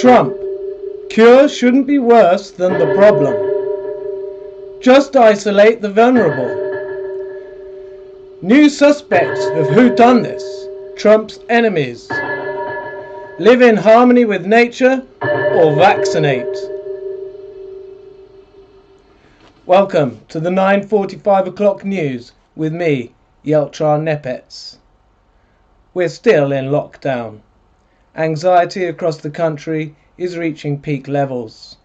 Trump. Cure shouldn't be worse than the problem. Just isolate the vulnerable. New suspects of who done this. Trump's enemies. Live in harmony with nature or vaccinate. Welcome to the 9:45 o'clock news with me, Yeltrah Nehpets. We're still in lockdown. Anxiety across the country is reaching peak levels.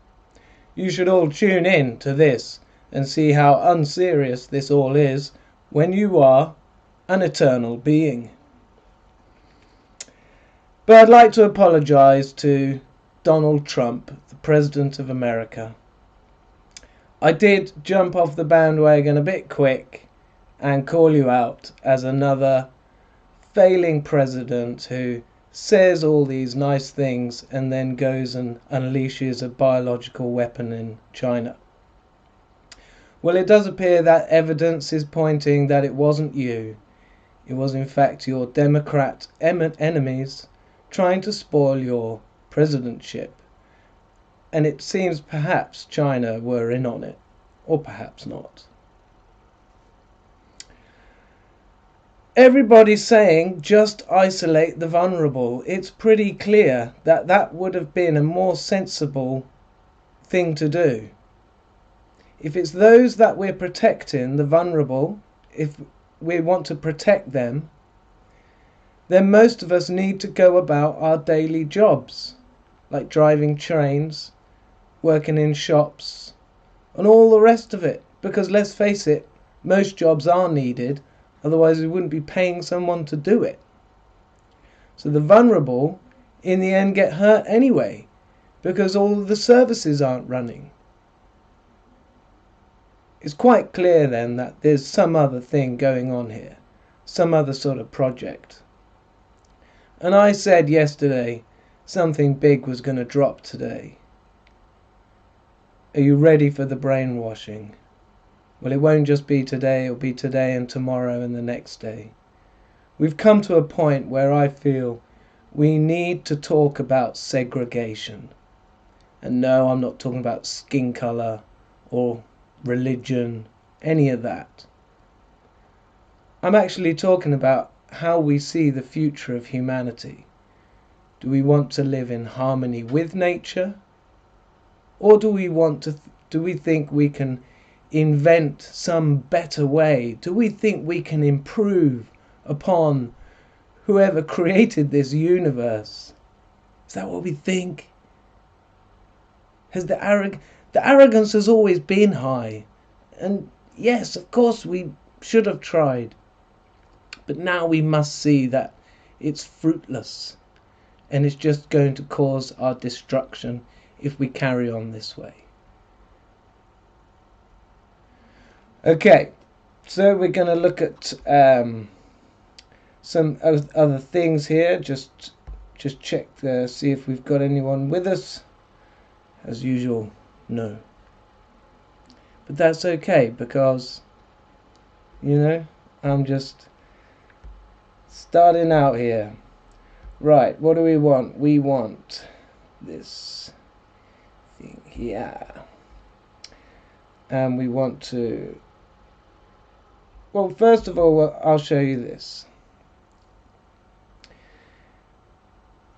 You should all tune in to this and see how unserious this all is when you are an eternal being. But I'd like to apologize to Donald Trump, the President of America. I did jump off the bandwagon a bit quick and call you out as another failing president who says all these nice things and then goes and unleashes a biological weapon in China. Well, it does appear that evidence is pointing that it wasn't you. It was in fact your Democrat enemies trying to spoil your presidentship. And it seems perhaps China were in on it, or perhaps not. Everybody's saying just isolate the vulnerable. It's pretty clear that that would have been a more sensible thing to do. If it's those that we're protecting, the vulnerable, if we want to protect them, then most of us need to go about our daily jobs, like driving trains, working in shops, and all the rest of it. Because let's face it, most jobs are needed. Otherwise, we wouldn't be paying someone to do it. So the vulnerable, in the end, get hurt anyway, because all of the services aren't running. It's quite clear then that there's some other thing going on here, some other sort of project. And I said yesterday, something big was going to drop today. Are you ready for the brainwashing? Well, it won't just be today, it'll be today and tomorrow and the next day. We've come to a point where I feel we need to talk about segregation. And no, I'm not talking about skin colour or religion, any of that. I'm actually talking about how we see the future of humanity. Do we want to live in harmony with nature? Or do we think we can invent some better way? Do we think we can improve upon whoever created this universe? Is that what we think? Has the arrogance has always been high, and yes, of course we should have tried, but now we must see that it's fruitless and it's just going to cause our destruction if we carry on this way. Okay, so we're going to look at some other things here. Just check see if we've got anyone with us. As usual, no. But that's okay, because, you know, I'm just starting out here. Right, what do we want? We want this thing here. And we want to... Well, first of all, I'll show you this.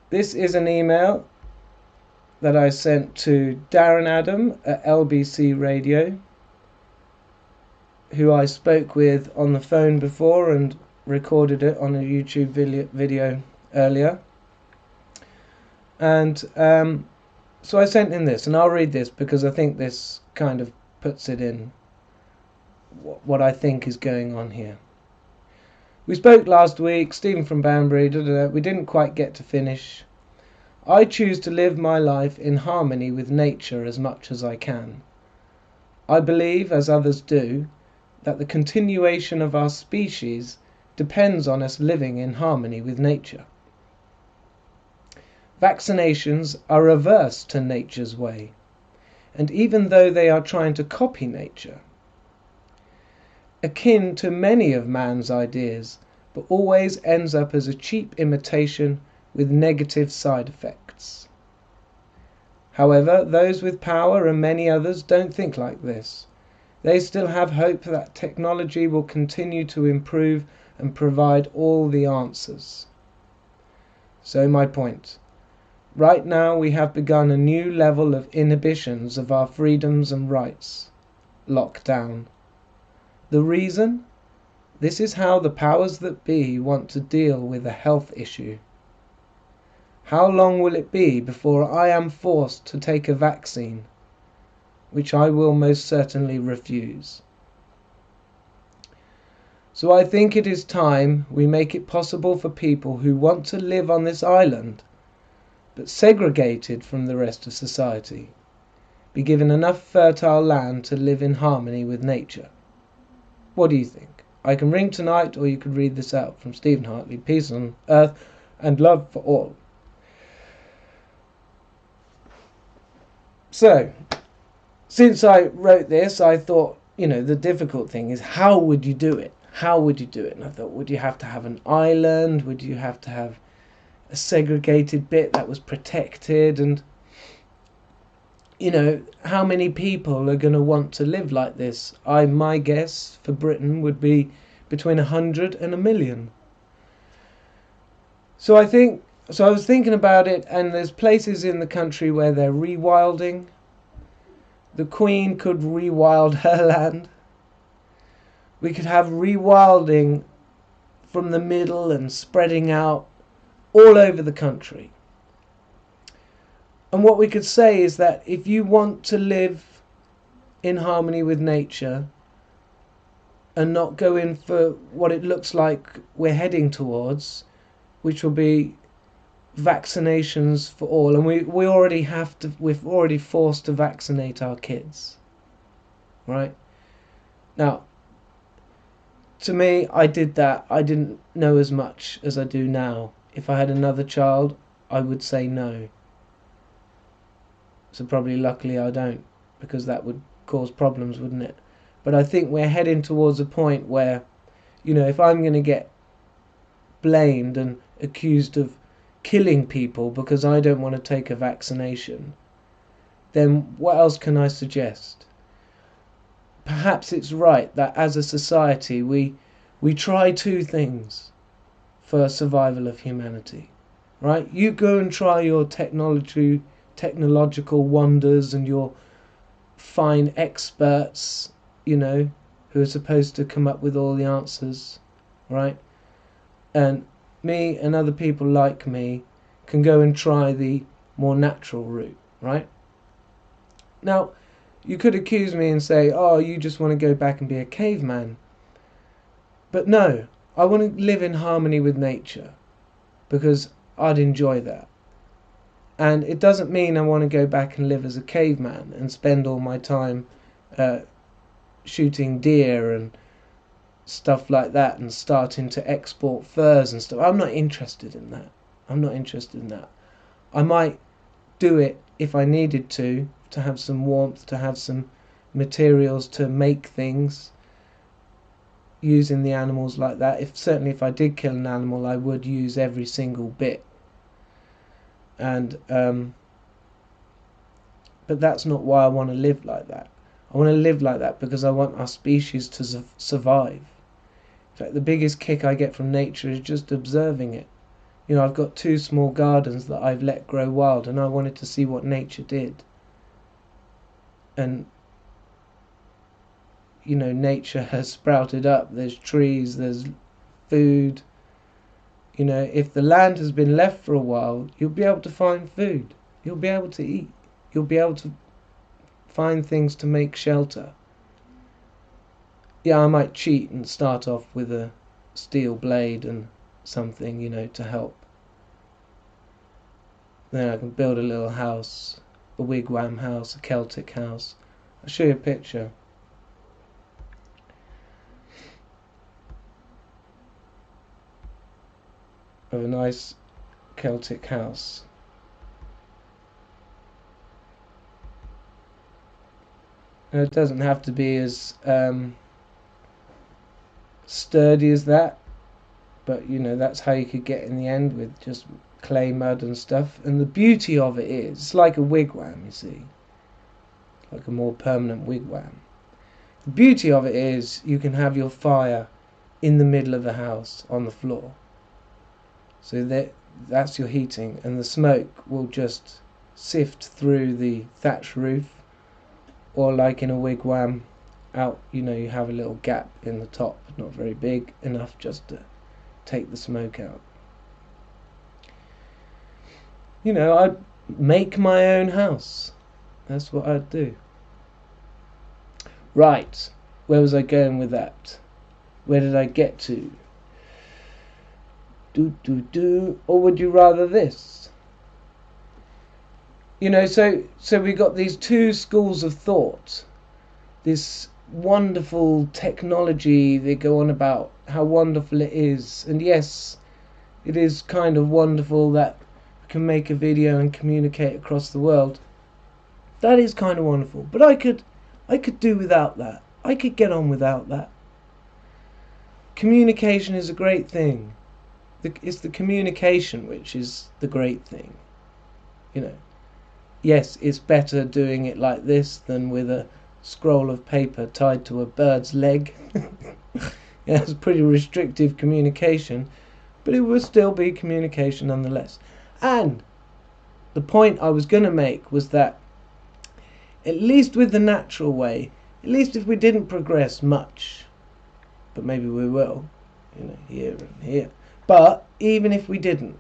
This is an email that I sent to Darren Adam at LBC Radio, who I spoke with on the phone before and recorded it on a YouTube video earlier. And so I sent him this, and I'll read this because I think this kind of puts it in what I think is going on here. We spoke last week, Stephen from Banbury, we didn't quite get to finish. I choose to live my life in harmony with nature as much as I can. I believe, as others do, that the continuation of our species depends on us living in harmony with nature. Vaccinations are averse to nature's way, and even though they are trying to copy nature, akin to many of man's ideas, but always ends up as a cheap imitation with negative side effects. However, those with power and many others don't think like this. They still have hope that technology will continue to improve and provide all the answers. So my point. Right now we have begun a new level of inhibitions of our freedoms and rights. Lockdown. The reason? This is how the powers that be want to deal with a health issue. How long will it be before I am forced to take a vaccine, which I will most certainly refuse? So I think it is time we make it possible for people who want to live on this island, but segregated from the rest of society, be given enough fertile land to live in harmony with nature. What do you think? I can ring tonight, or you could read this out from Stephen Hartley. Peace on earth and love for all. So, since I wrote this, I thought, the difficult thing is, how would you do it? How would you do it? And I thought, would you have to have an island? Would you have to have a segregated bit that was protected? And, how many people are going to want to live like this? My guess for Britain would be between 100 and 1 million. So I was thinking about it, and there's places in the country where they're rewilding. The Queen could rewild her land. We could have rewilding from the middle and spreading out all over the country. And what we could say is that if you want to live in harmony with nature and not go in for what it looks like we're heading towards, which will be vaccinations for all, and we're already forced to vaccinate our kids, right? Now, to me, I did that. I didn't know as much as I do now. If I had another child, I would say no. So probably luckily I don't, because that would cause problems, wouldn't it? But I think we're heading towards a point where, if I'm going to get blamed and accused of killing people because I don't want to take a vaccination, then what else can I suggest? Perhaps it's right that as a society we try two things for survival of humanity, right? You go and try your technological wonders and your fine experts, who are supposed to come up with all the answers, right? And me and other people like me can go and try the more natural route, right? Now, you could accuse me and say, oh, you just want to go back and be a caveman. But no, I want to live in harmony with nature, because I'd enjoy that. And it doesn't mean I want to go back and live as a caveman and spend all my time shooting deer and stuff like that and starting to export furs and stuff. I'm not interested in that. I might do it if I needed to have some warmth, to have some materials to make things using the animals like that. Certainly if I did kill an animal, I would use every single bit. And but that's not why I want to live like that. I want to live like that because I want our species to survive. In fact, the biggest kick I get from nature is just observing it. I've got 2 small gardens that I've let grow wild, and I wanted to see what nature did. And nature has sprouted up. There's trees, there's food. If the land has been left for a while, you'll be able to find food. You'll be able to eat. You'll be able to find things to make shelter. Yeah, I might cheat and start off with a steel blade and something, to help. Then I can build a little house, a wigwam house, a Celtic house. I'll show you a picture. Of a nice Celtic house. It doesn't have to be as sturdy as that, but that's how you could get in the end, with just clay, mud and stuff. And the beauty of it is, it's like a wigwam, you see, like a more permanent wigwam. The beauty of it is you can have your fire in the middle of the house on the floor, so that's your heating, and the smoke will just sift through the thatch roof, or like in a wigwam out, you have a little gap in the top, not very big, enough just to take the smoke out. I'd make my own house. That's what I'd do. Right, where was I going with that? Where did I get to? Or would you rather this? So we got these two schools of thought. This wonderful technology, they go on about how wonderful it is, and yes, it is kind of wonderful that we can make a video and communicate across the world. That is kind of wonderful, but I could do without that. I could get on without that. Communication is a great thing. It's the communication which is the great thing. Yes, it's better doing it like this than with a scroll of paper tied to a bird's leg. Yeah, it's pretty restrictive communication, but it will still be communication nonetheless. And the point I was going to make was that, at least with the natural way, at least if we didn't progress much, but maybe we will, here and here, but even if we didn't,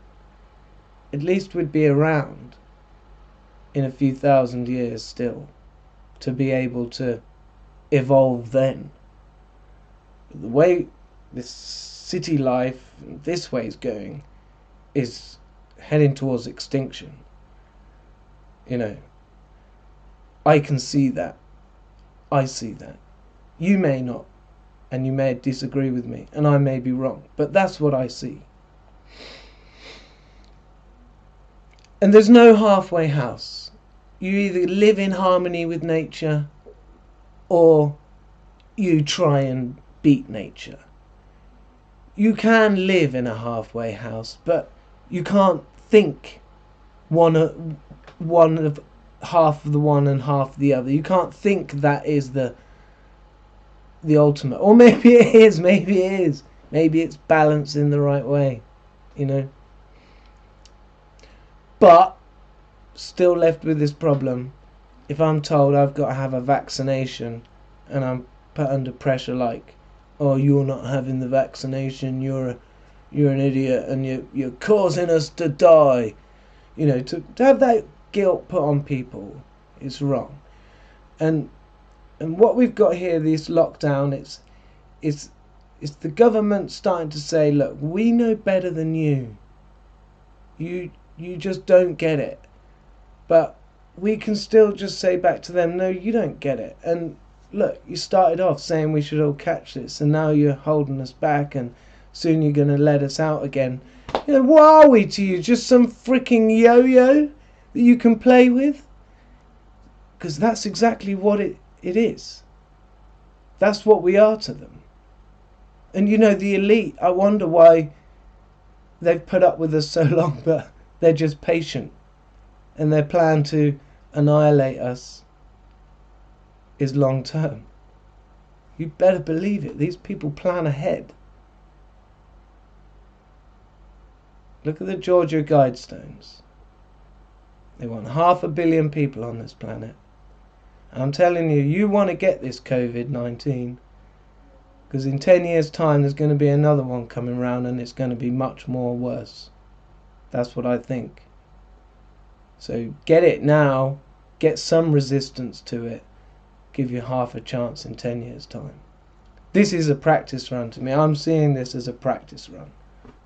at least we'd be around in a few thousand years still to be able to evolve then. But the way this city life this way is going is heading towards extinction. I can see that. I see that. You may not, and you may disagree with me, and I may be wrong, but that's what I see. And there's no halfway house. You either live in harmony with nature, or you try and beat nature. You can live in a halfway house, but you can't think one of half of the one and half of the other. You can't think that is the ultimate. Or maybe it is, maybe it is. Maybe it's balanced in the right way, But still left with this problem. If I'm told I've got to have a vaccination and I'm put under pressure like, oh, you're not having the vaccination, you're an idiot and you're causing us to die. To have that guilt put on people is wrong. And what we've got here, this lockdown, it's the government starting to say, look, we know better than you. You just don't get it. But we can still just say back to them, no, you don't get it. And look, you started off saying we should all catch this, and now you're holding us back, and soon you're going to let us out again. What are we to you? Just some freaking yo-yo that you can play with? Because that's exactly what it is. That's what we are to them. And the elite, I wonder why they've put up with us so long, but they're just patient. And their plan to annihilate us is long term. You better believe it. These people plan ahead. Look at the Georgia Guidestones. They want 500 million people on this planet. And I'm telling you, you want to get this COVID-19, because in 10 years' time there's going to be another one coming around, and it's going to be much more worse. That's what I think. So get it now, get some resistance to it, give you half a chance in 10 years' time. This is a practice run to me. I'm seeing this as a practice run.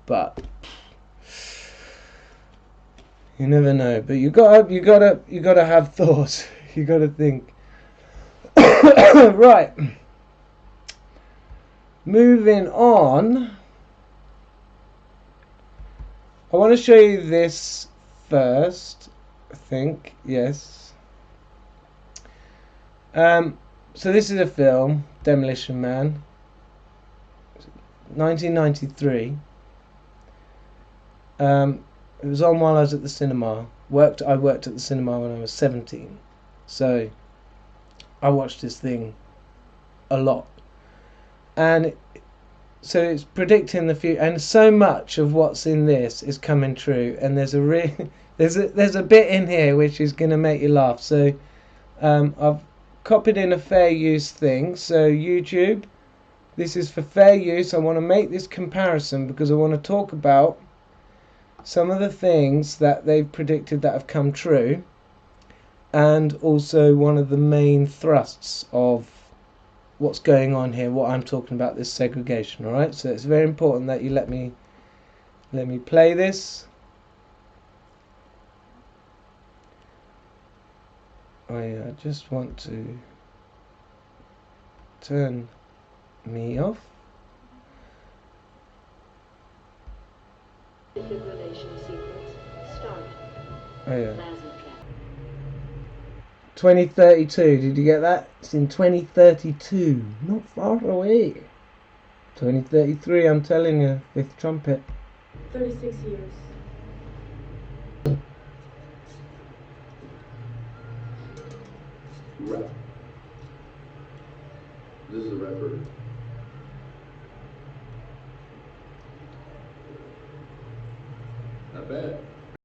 But you never know. But you gotta have thoughts. You gotta think. Right. Moving on. I want to show you this first. I think, yes. So this is a film, Demolition Man, 1993. It was on while I was at the cinema. I worked at the cinema when I was 17, so I watched this thing a lot, and so it's predicting the future, and so much of what's in this is coming true. And there's there's a bit in here which is going to make you laugh. So I've copied in a fair use thing. So YouTube, this is for fair use. I want to make this comparison because I want to talk about some of the things that they've predicted that have come true, and also one of the main thrusts of what's going on here, what I'm talking about, this segregation. All right, so it's very important that you let me play this. I just want to turn me off. Defibrillation sequence start. Oh yeah. 2032, did you get that? It's in 2032, not far away. 2033, I'm telling you, fifth trumpet. 36 years. Rep. This is a rapper.